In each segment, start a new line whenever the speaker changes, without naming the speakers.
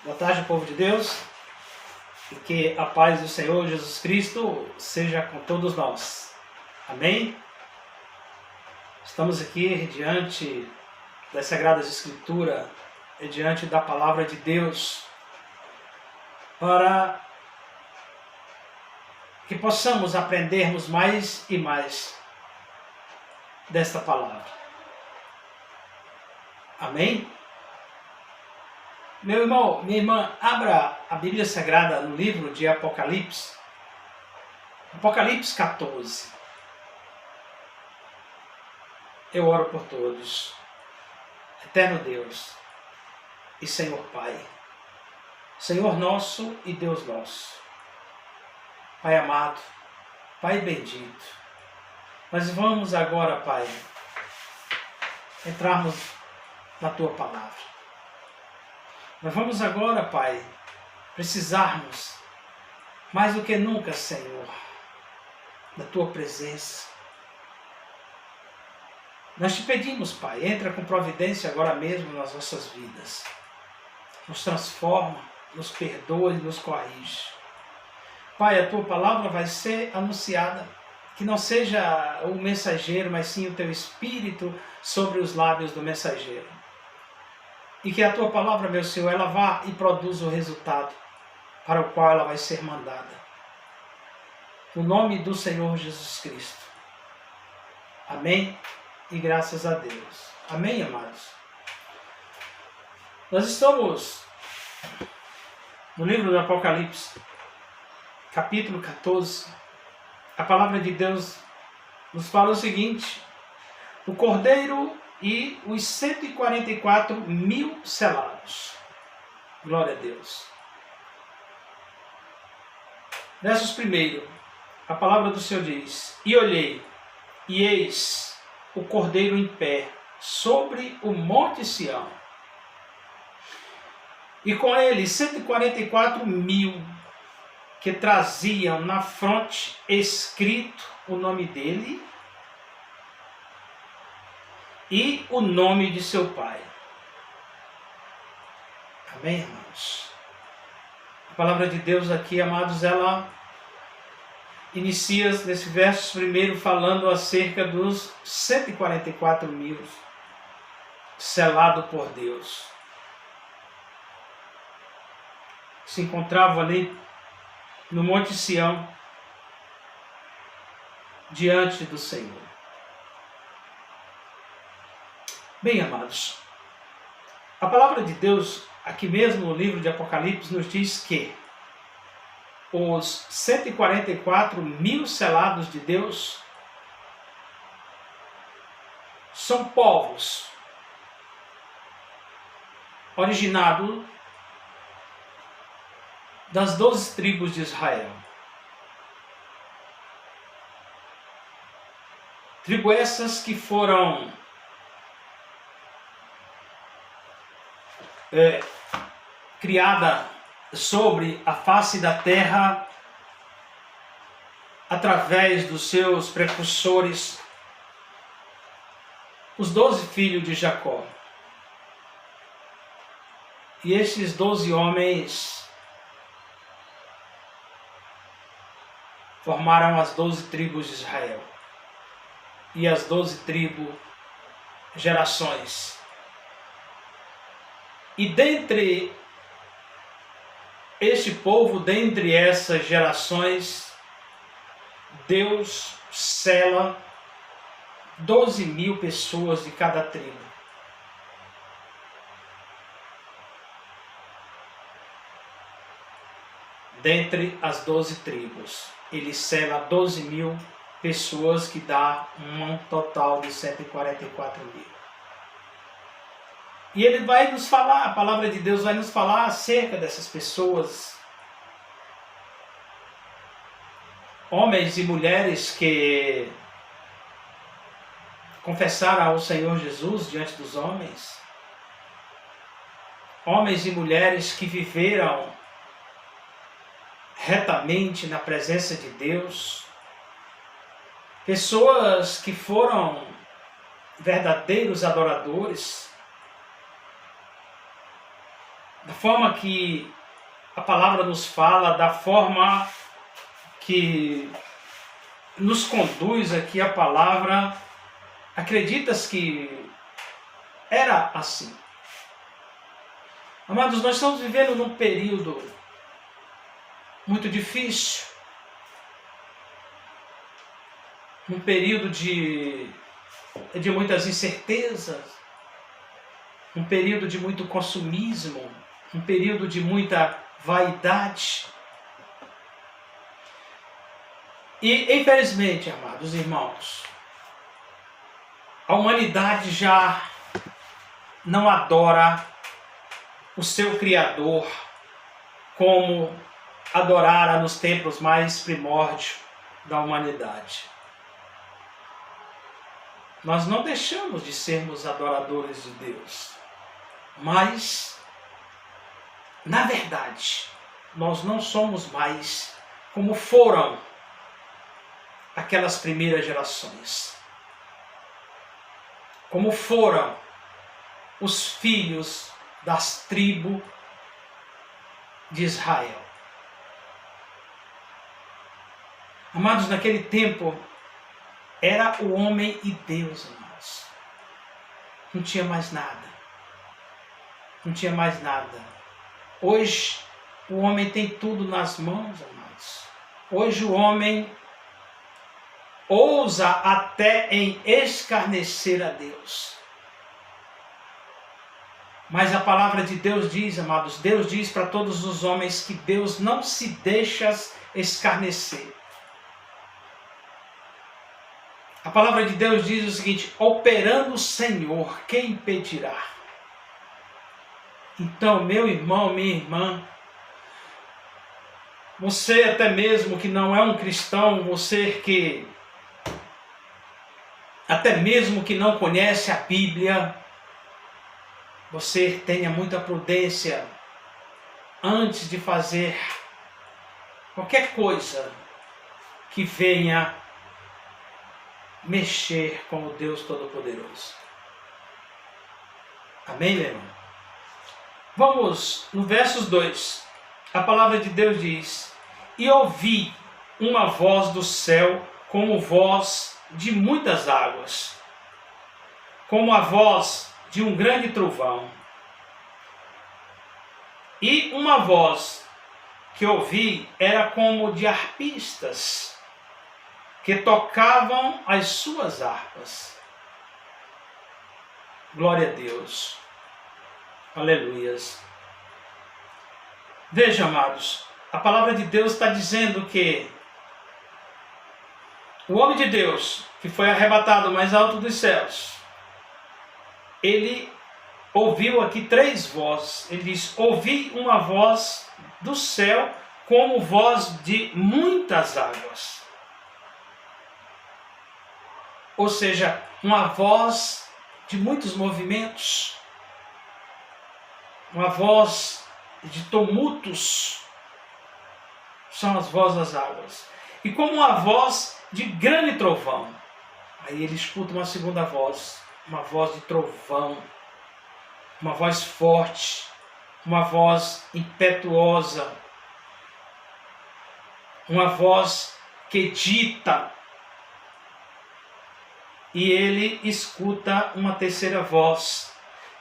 Boa tarde, povo de Deus, e que a paz do Senhor Jesus Cristo seja com todos nós. Amém? Estamos aqui diante das Sagradas Escrituras e diante da Palavra de Deus para que possamos aprendermos mais e mais desta Palavra. Amém? Meu irmão, minha irmã, abra a Bíblia Sagrada no livro de Apocalipse. Apocalipse 14. Eu oro por todos. Eterno Deus e Senhor Pai, Senhor nosso e Deus nosso, Pai amado, Pai bendito, nós vamos agora, Pai, entrarmos na Tua Palavra. Nós vamos agora, Pai, precisarmos, mais do que nunca, Senhor, da Tua presença. Nós te pedimos, Pai, entra com providência agora mesmo nas nossas vidas. Nos transforma, nos perdoa e nos corrige. Pai, a Tua palavra vai ser anunciada, que não seja o mensageiro, mas sim o Teu Espírito sobre os lábios do mensageiro. E que a Tua palavra, meu Senhor, ela vá e produza o resultado para o qual ela vai ser mandada. No nome do Senhor Jesus Cristo. Amém? E graças a Deus. Amém, amados? Nós estamos no livro do Apocalipse, capítulo 14. A palavra de Deus nos fala o seguinte: o Cordeiro e os 144 mil selados. Glória a Deus. Versos 1, a palavra do Senhor diz: E olhei, e eis o Cordeiro em pé, sobre o monte Sião, e com ele 144 mil, que traziam na fronte escrito o nome dele e o nome de seu pai. Amém, irmãos? A palavra de Deus aqui, amados, ela inicia nesse verso primeiro falando acerca dos 144 mil selados por Deus. Se encontravam ali no Monte Sião, diante do Senhor. Bem, amados, a palavra de Deus, aqui mesmo no livro de Apocalipse, nos diz que os 144 mil selados de Deus são povos originados das 12 tribos de Israel. Tribos essas que foram criada sobre a face da terra através dos seus precursores, os 12 filhos de Jacó. E esses 12 homens formaram as 12 tribos de Israel. E as 12 tribos, gerações. E dentre este povo, dentre essas gerações, Deus sela 12 mil pessoas de cada tribo. Dentre as 12 tribos, Ele sela 12 mil pessoas, que dá um total de 144 mil. E Ele vai nos falar, a palavra de Deus vai nos falar acerca dessas pessoas. Homens e mulheres que confessaram ao Senhor Jesus diante dos homens. Homens e mulheres que viveram retamente na presença de Deus. Pessoas que foram verdadeiros adoradores. forma que a palavra nos fala, da forma que nos conduz aqui a palavra, acreditas que era assim? Amados, nós estamos vivendo num período muito difícil, um período de muitas incertezas, um período de muito consumismo, um período de muita vaidade. E, infelizmente, amados irmãos, a humanidade já não adora o seu Criador como adorara nos tempos mais primórdios da humanidade. Nós não deixamos de sermos adoradores de Deus, mas, na verdade, nós não somos mais como foram aquelas primeiras gerações, como foram os filhos das tribos de Israel. Amados, naquele tempo, era o homem e Deus, amados. Não tinha mais nada. Não tinha mais nada. Hoje, o homem tem tudo nas mãos, amados. Hoje, o homem ousa até em escarnecer a Deus. Mas a palavra de Deus diz, amados, Deus diz para todos os homens que Deus não se deixa escarnecer. A palavra de Deus diz o seguinte: operando o Senhor, quem impedirá? Então, meu irmão, minha irmã, você até mesmo que não é um cristão, você que até mesmo que não conhece a Bíblia, você tenha muita prudência antes de fazer qualquer coisa que venha mexer com o Deus Todo-Poderoso. Amém, meu irmão? Vamos no versos 2. A palavra de Deus diz: e ouvi uma voz do céu como voz de muitas águas, como a voz de um grande trovão. E uma voz que ouvi era como de arpistas que tocavam as suas harpas. Glória a Deus. Aleluias. Veja, amados, a palavra de Deus está dizendo que o homem de Deus, que foi arrebatado mais alto dos céus, ele ouviu aqui 3 vozes. Ele diz: ouvi uma voz do céu como voz de muitas águas. Ou seja, uma voz de muitos movimentos, uma voz de tumultos, são as vozes das águas. E como uma voz de grande trovão. Aí ele escuta uma segunda voz, uma voz de trovão, uma voz forte, uma voz impetuosa, uma voz que dita. E ele escuta uma terceira voz,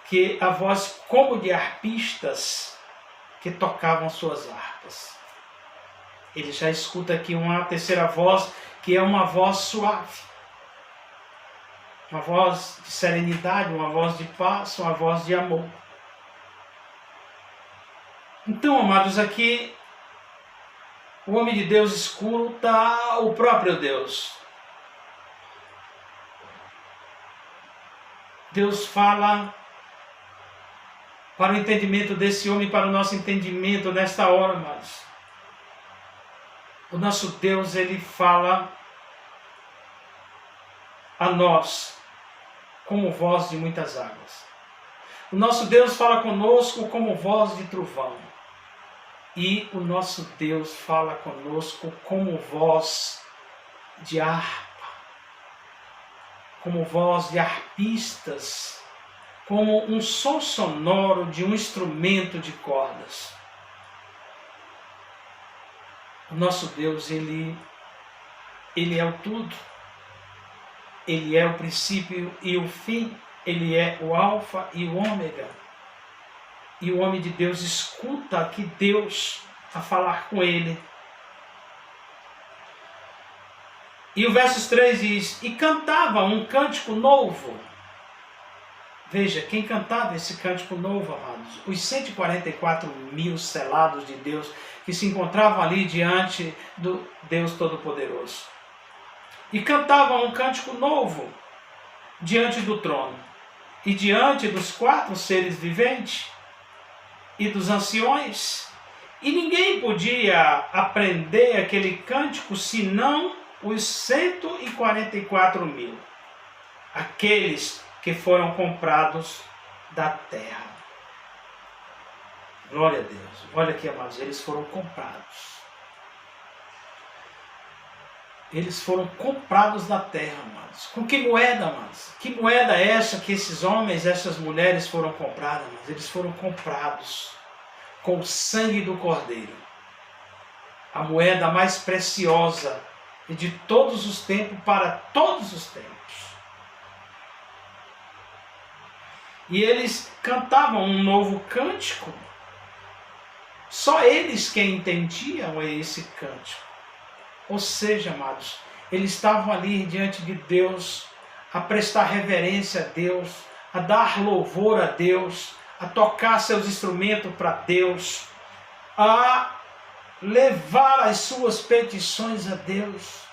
que é a voz como de arpistas que tocavam suas harpas. Ele já escuta aqui uma terceira voz, que é uma voz suave, uma voz de serenidade, uma voz de paz, uma voz de amor. Então, amados, aqui o homem de Deus escuta o próprio Deus. Deus fala para o entendimento desse homem, para o nosso entendimento nesta hora, amados. O nosso Deus, ele fala a nós como voz de muitas águas. O nosso Deus fala conosco como voz de trovão. E o nosso Deus fala conosco como voz de harpa, como voz de arpistas como um som sonoro de um instrumento de cordas. O nosso Deus, Ele é o tudo. Ele é o princípio e o fim. Ele é o alfa e o ômega. E o homem de Deus escuta aqui Deus a falar com ele. E o verso 3 diz: e cantava um cântico novo. Veja, quem cantava esse cântico novo, amados? Os 144 mil selados de Deus que se encontravam ali diante do Deus Todo-Poderoso. E cantavam um cântico novo diante do trono e diante dos 4 seres viventes e dos anciões. E ninguém podia aprender aquele cântico senão os 144 mil, aqueles que foram comprados da terra. Glória a Deus. Olha aqui, amados, eles foram comprados. Eles foram comprados da terra, amados. Com que moeda, amados? Que moeda é essa que esses homens, essas mulheres foram comprados, amados? Eles foram comprados com o sangue do Cordeiro. A moeda mais preciosa e de todos os tempos para todos os tempos. E eles cantavam um novo cântico. Só eles que entendiam esse cântico. Ou seja, amados, eles estavam ali diante de Deus, a prestar reverência a Deus, a dar louvor a Deus, a tocar seus instrumentos para Deus, a levar as suas petições a Deus.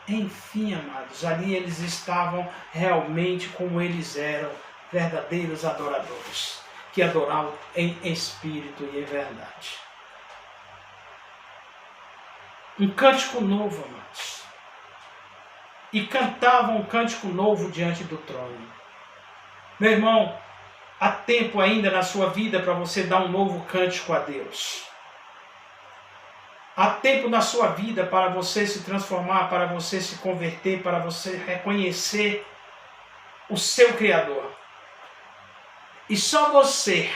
Enfim, amados, ali eles estavam realmente como eles eram, verdadeiros adoradores, que adoravam em espírito e em verdade. Um cântico novo, amados. E cantavam um cântico novo diante do trono. Meu irmão, há tempo ainda na sua vida para você dar um novo cântico a Deus. Há tempo na sua vida para você se transformar, para você se converter, para você reconhecer o seu Criador. E só você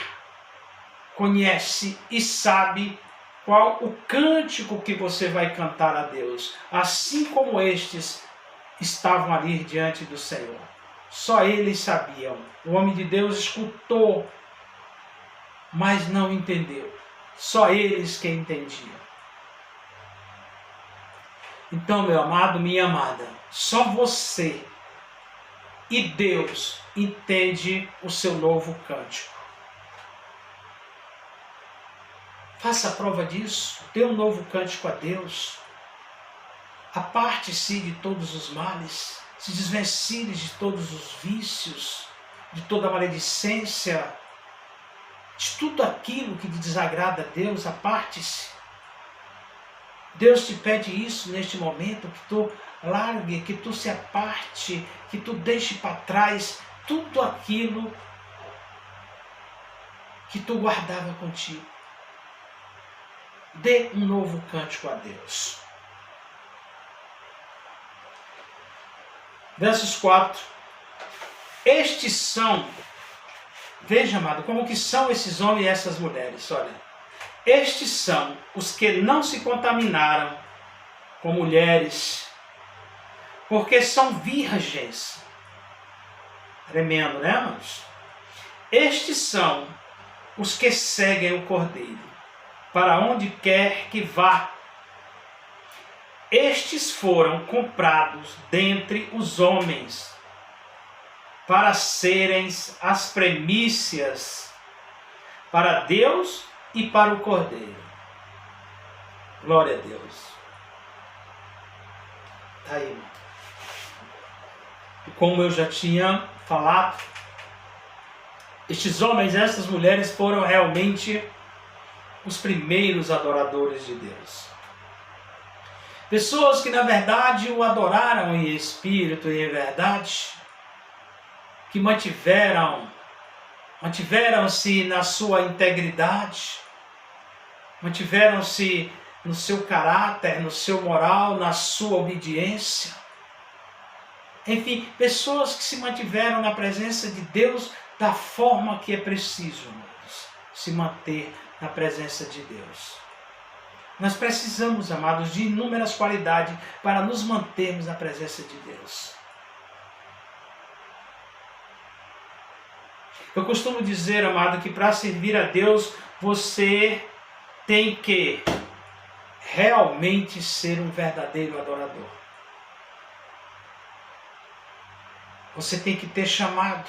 conhece e sabe qual o cântico que você vai cantar a Deus, assim como estes estavam ali diante do Senhor. Só eles sabiam. O homem de Deus escutou, mas não entendeu. Só eles que entendiam. Então, meu amado, minha amada, só você e Deus entende o seu novo cântico. Faça a prova disso, dê um novo cântico a Deus. Aparte-se de todos os males, se desvencilhe de todos os vícios, de toda a maledicência, de tudo aquilo que lhe desagrada a Deus, aparte-se. Deus te pede isso neste momento, que tu largue, que tu se aparte, que tu deixe para trás tudo aquilo que tu guardava contigo. Dê um novo cântico a Deus. Versos 4. Estes são, veja, amado, como que são esses homens e essas mulheres, olha. Estes são os que não se contaminaram com mulheres, porque são virgens. Tremendo, né, amados? Estes são os que seguem o Cordeiro, para onde quer que vá. Estes foram comprados dentre os homens, para serem as primícias para Deus e para o Cordeiro. Glória a Deus. Está aí, irmão. E como eu já tinha falado, estes homens e essas mulheres foram realmente os primeiros adoradores de Deus. Pessoas que na verdade o adoraram em espírito e em verdade, que mantiveram-se na sua integridade, mantiveram-se no seu caráter, no seu moral, na sua obediência. Enfim, pessoas que se mantiveram na presença de Deus da forma que é preciso, amados, se manter na presença de Deus. Nós precisamos, amados, de inúmeras qualidades para nos mantermos na presença de Deus. Eu costumo dizer, amado, que para servir a Deus, você tem que realmente ser um verdadeiro adorador. Você tem que ter chamado.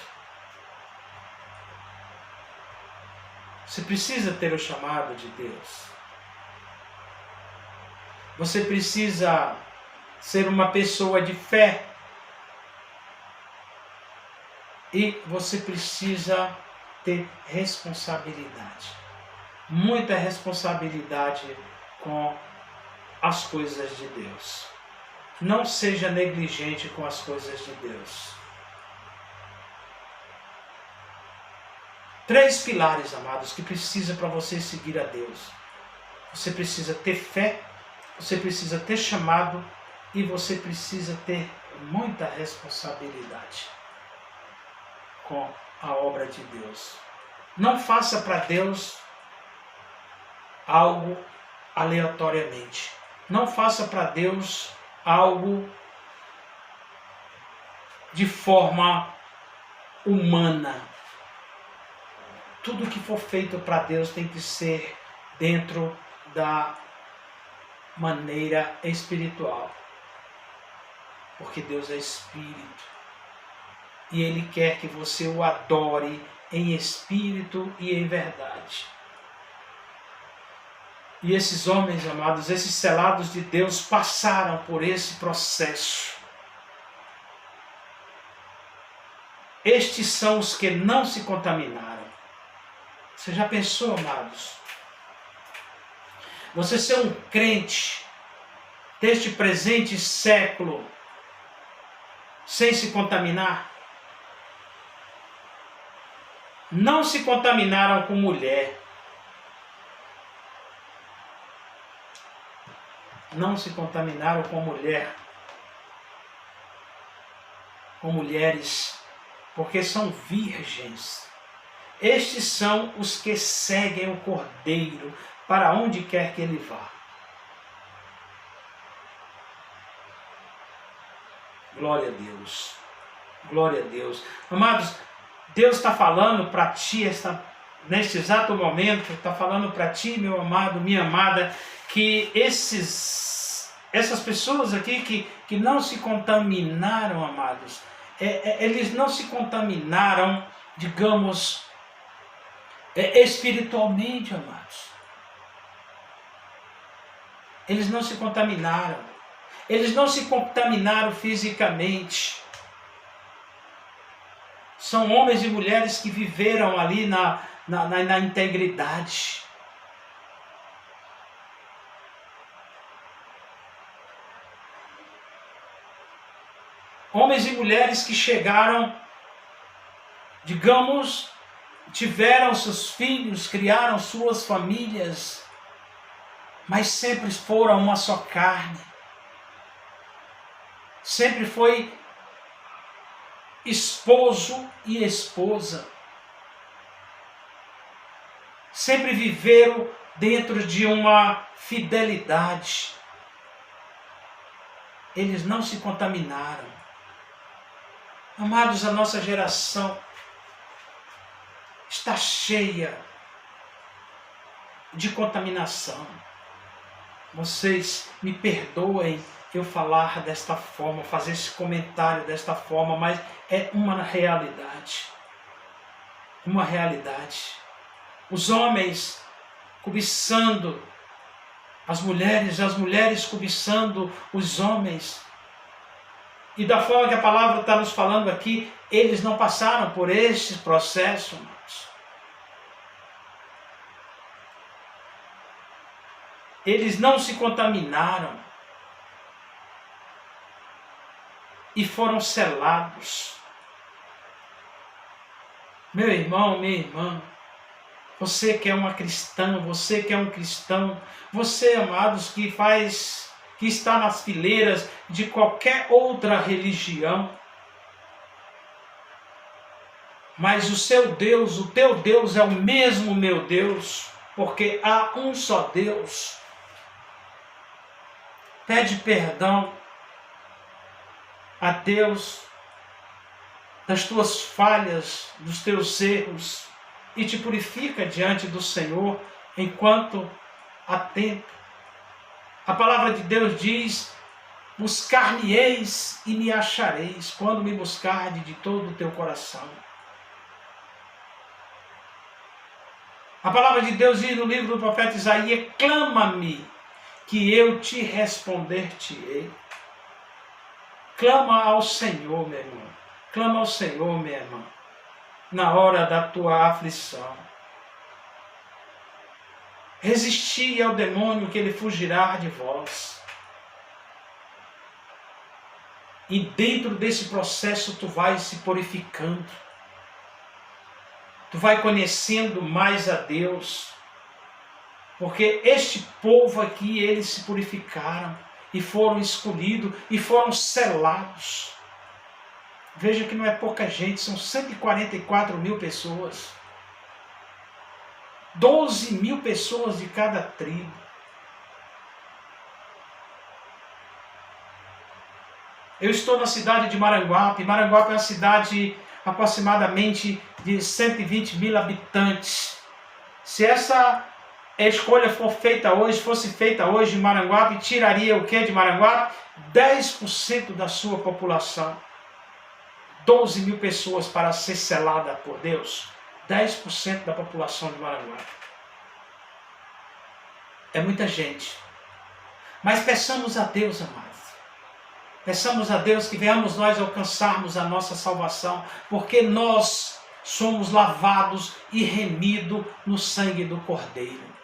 Você precisa ter o chamado de Deus. Você precisa ser uma pessoa de fé. E você precisa ter responsabilidade. Muita responsabilidade com as coisas de Deus. Não seja negligente com as coisas de Deus. 3 pilares, amados, que precisa para você seguir a Deus. Você precisa ter fé, você precisa ter chamado e você precisa ter muita responsabilidade com a obra de Deus. Não faça para Deus algo aleatoriamente. Não faça para Deus algo de forma humana. Tudo que for feito para Deus tem que ser dentro da maneira espiritual. Porque Deus é espírito. E Ele quer que você o adore em espírito e em verdade. E esses homens, amados, esses selados de Deus passaram por esse processo. Estes são os que não se contaminaram. Você já pensou, amados? Você ser um crente deste presente século sem se contaminar? Não se contaminaram com mulher. Não se contaminaram com mulher. Com mulheres, porque são virgens. Estes são os que seguem o Cordeiro para onde quer que ele vá. Glória a Deus. Glória a Deus. Amados, Deus está falando para ti, neste exato momento, está falando para ti, meu amado, minha amada, que essas pessoas aqui que não se contaminaram, amados, eles não se contaminaram, digamos, espiritualmente, amados. Eles não se contaminaram. Eles não se contaminaram fisicamente. São homens e mulheres que viveram ali na integridade. Homens e mulheres que chegaram, digamos, tiveram seus filhos, criaram suas famílias, mas sempre foram uma só carne. Sempre foi esposo e esposa. Sempre viveram dentro de uma fidelidade. Eles não se contaminaram. Amados, a nossa geração está cheia de contaminação. Vocês me perdoem eu falar desta forma, fazer esse comentário desta forma, mas é uma realidade. Uma realidade. Os homens cobiçando as mulheres cobiçando os homens. E da forma que a palavra está nos falando aqui, eles não passaram por esse processo, irmãos. Eles não se contaminaram. E foram selados. Meu irmão, minha irmã, você que é uma cristã, você que é um cristão, você, amados, que está nas fileiras de qualquer outra religião, Mas o seu Deus, o teu Deus é o mesmo meu Deus, porque há um só Deus. Pede perdão a Deus das tuas falhas, dos teus erros, e te purifica diante do Senhor enquanto há tempo. A palavra de Deus diz: buscar-me-eis e me achareis, quando me buscardes de todo o teu coração. A palavra de Deus diz no livro do profeta Isaías: clama-me, que eu te responder-te-ei. Clama ao Senhor, meu irmão. Clama ao Senhor, minha irmã, na hora da tua aflição. Resisti ao demônio, que ele fugirá de vós. E dentro desse processo tu vai se purificando. Tu vai conhecendo mais a Deus. Porque este povo aqui, eles se purificaram e foram escolhidos e foram selados. Veja que não é pouca gente, são 144 mil pessoas. 12 mil pessoas de cada tribo. Eu estou na cidade de Maranguape. Maranguape é uma cidade aproximadamente de 120 mil habitantes. Se essa escolha fosse feita hoje em Maranguape, tiraria o que de Maranguape? 10% da sua população. 12 mil pessoas para ser selada por Deus. 10% da população de Maranguape. É muita gente. Mas peçamos a Deus, amados. Peçamos a Deus que venhamos nós alcançarmos a nossa salvação, porque nós somos lavados e remidos no sangue do Cordeiro.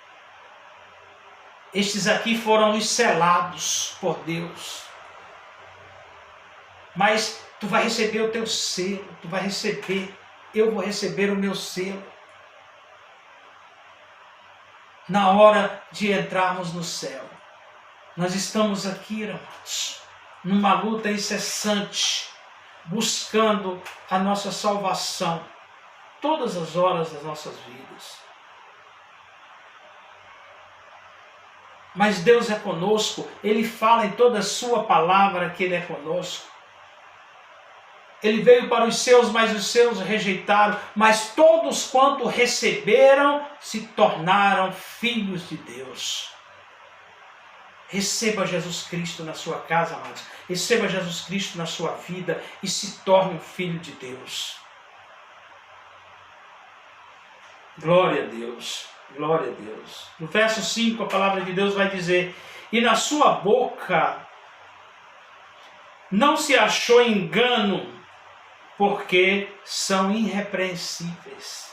Estes aqui foram os selados por Deus. Mas tu vai receber o teu selo, tu vai receber, eu vou receber o meu selo. Na hora de entrarmos no céu. Nós estamos aqui, irmãos, numa luta incessante, buscando a nossa salvação, todas as horas das nossas vidas. Mas Deus é conosco, Ele fala em toda a sua palavra que Ele é conosco. Ele veio para os seus, mas os seus rejeitaram, mas todos quanto receberam se tornaram filhos de Deus. Receba Jesus Cristo na sua casa, amados. Receba Jesus Cristo na sua vida e se torne um filho de Deus. Glória a Deus, glória a Deus. No verso 5 a palavra de Deus vai dizer: e na sua boca não se achou engano, porque são irrepreensíveis.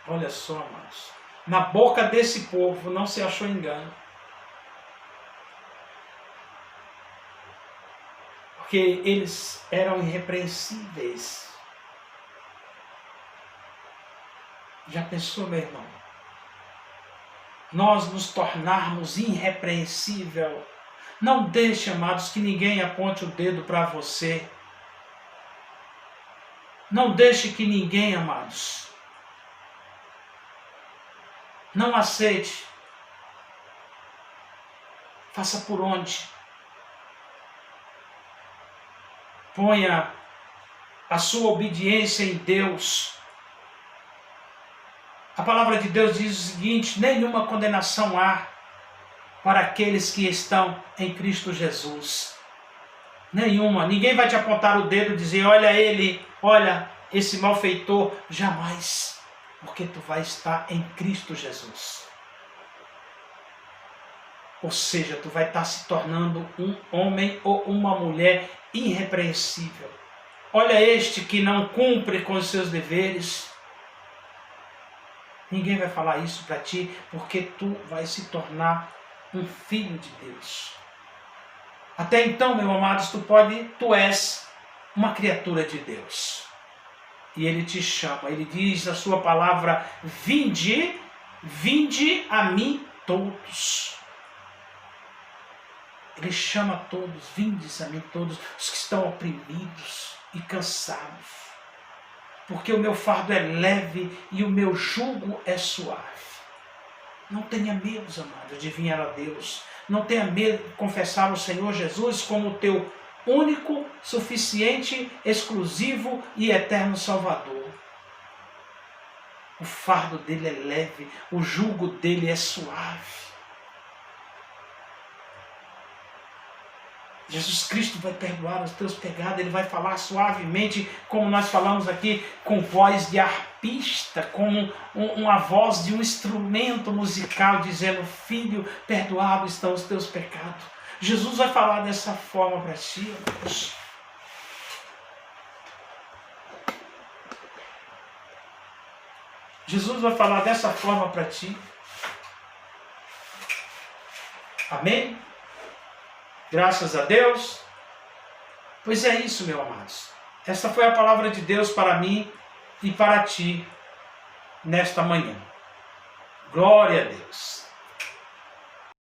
Olha só, amados. Na boca desse povo não se achou engano. Porque eles eram irrepreensíveis. Já pensou, meu irmão? Nós nos tornarmos irrepreensível. Não deixe, amados, que ninguém aponte o dedo para você. Não deixe que ninguém, amados, não aceite. Faça por onde. Ponha a sua obediência em Deus. A palavra de Deus diz o seguinte: nenhuma condenação há para aqueles que estão em Cristo Jesus. Nenhuma. Ninguém vai te apontar o dedo e dizer: olha ele, olha esse malfeitor. Jamais. Porque tu vai estar em Cristo Jesus. Ou seja, tu vai estar se tornando um homem ou uma mulher irrepreensível. Olha este que não cumpre com os seus deveres. Ninguém vai falar isso para ti, porque tu vai se tornar um filho de Deus. Até então, meu amado, tu és uma criatura de Deus. E Ele te chama, Ele diz na sua palavra: vinde, vinde a mim todos. Ele chama a todos: vindes a mim todos, os que estão oprimidos e cansados. porque o meu fardo é leve e o meu jugo é suave. Não tenha medo, amado, de vir a Deus. Não tenha medo de confessar o Senhor Jesus como o teu único, suficiente, exclusivo e eterno Salvador. O fardo dele é leve, o jugo dele é suave. Jesus Cristo vai perdoar os teus pecados, Ele vai falar suavemente, como nós falamos aqui, com voz de arpista, com uma voz de um instrumento musical, dizendo: filho, perdoados estão os teus pecados. Jesus vai falar dessa forma para ti, amados. Jesus vai falar dessa forma para ti. Amém? Graças a Deus. Pois é isso, meus amados. Essa foi a palavra de Deus para mim e para ti nesta manhã. Glória a Deus.